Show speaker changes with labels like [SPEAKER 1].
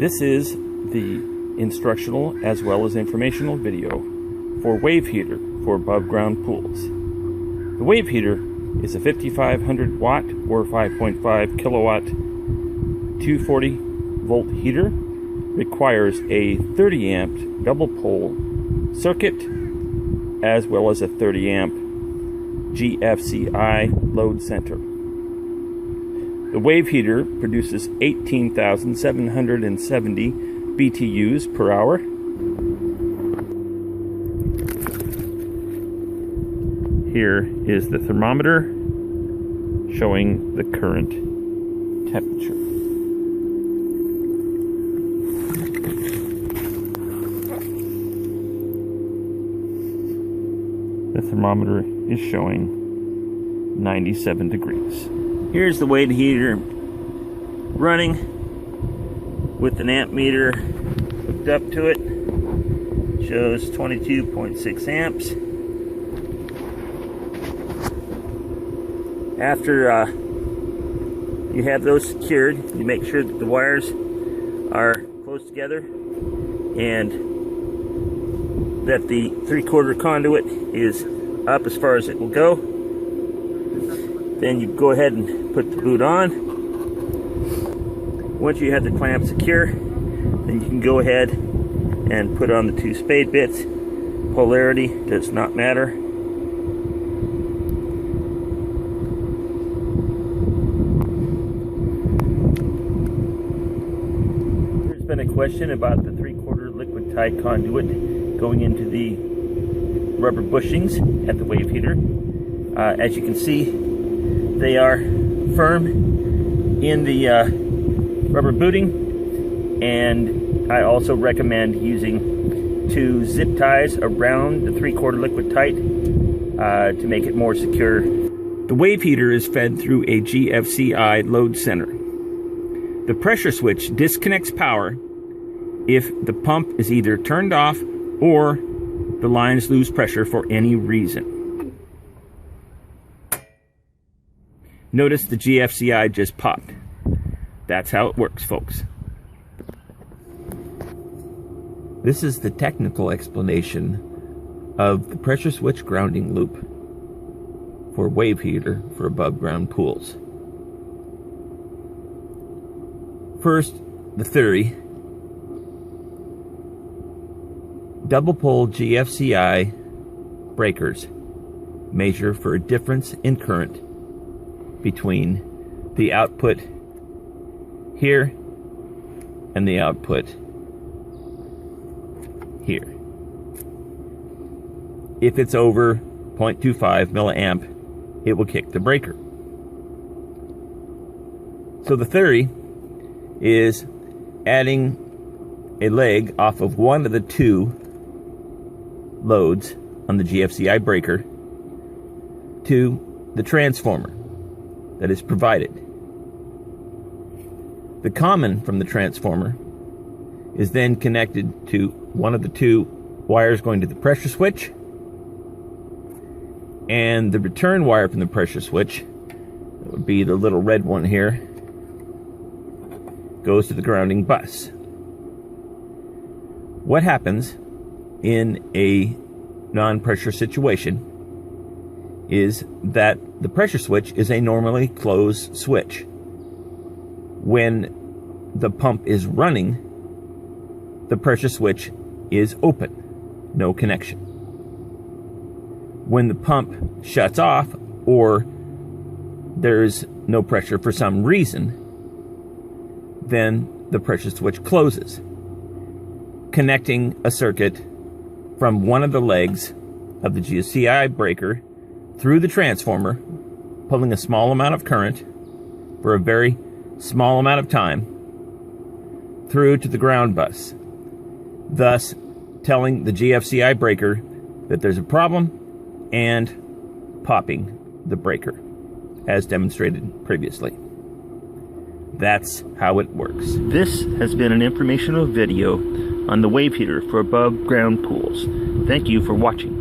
[SPEAKER 1] This is the instructional as well as informational video for WaveHeater for above ground pools. The WaveHeater is a 5500 watt or 5.5 kilowatt 240 volt heater. Requires a 30 amp double pole circuit as well as a 30 amp GFCI load center. The WaveHeater produces 18,770 BTUs per hour. Here is the thermometer showing the current temperature. The thermometer is showing 97 degrees. Here's the WaveHeater running with an amp meter hooked up to it. Shows 22.6 amps. After you have those secured, you make sure that the wires are close together and that the 3/4 conduit is up as far as it will go. Then you go ahead and put the boot on. Once you have the clamp secure, then you can go ahead and put on the 2 spade bits. Polarity does not matter. There's been a question about the 3/4 liquid tight conduit going into the rubber bushings at the WaveHeater. As you can see, they are firm in the rubber booting, and I also recommend using 2 zip ties around the 3/4 liquid tight to make it more secure. The WaveHeater is fed through a GFCI load center. The pressure switch disconnects power if the pump is either turned off or the lines lose pressure for any reason. Notice the GFCI just popped. That's how it works, folks. This is the technical explanation of the pressure switch grounding loop for WaveHeater for above ground pools. First, the theory. Double pole GFCI breakers measure for a difference in current between the output here and the output here. If it's over 0.25 milliamp, it will kick the breaker. So the theory is adding a leg off of one of the 2 loads on the GFCI breaker to the transformer that is provided. The common from the transformer is then connected to one of the 2 wires going to the pressure switch, and the return wire from the pressure switch, that would be the little red one here, goes to the grounding bus. What happens in a non-pressure situation is that the pressure switch is a normally closed switch. When the pump is running, the pressure switch is open, no connection. When the pump shuts off or there's no pressure for some reason, then the pressure switch closes, connecting a circuit from one of the legs of the GFCI breaker through the transformer, pulling a small amount of current for a very small amount of time through to the ground bus, thus telling the GFCI breaker that there's a problem and popping the breaker, as demonstrated previously. That's how it works. This has been an informational video on the WaveHeater for above ground pools. Thank you for watching.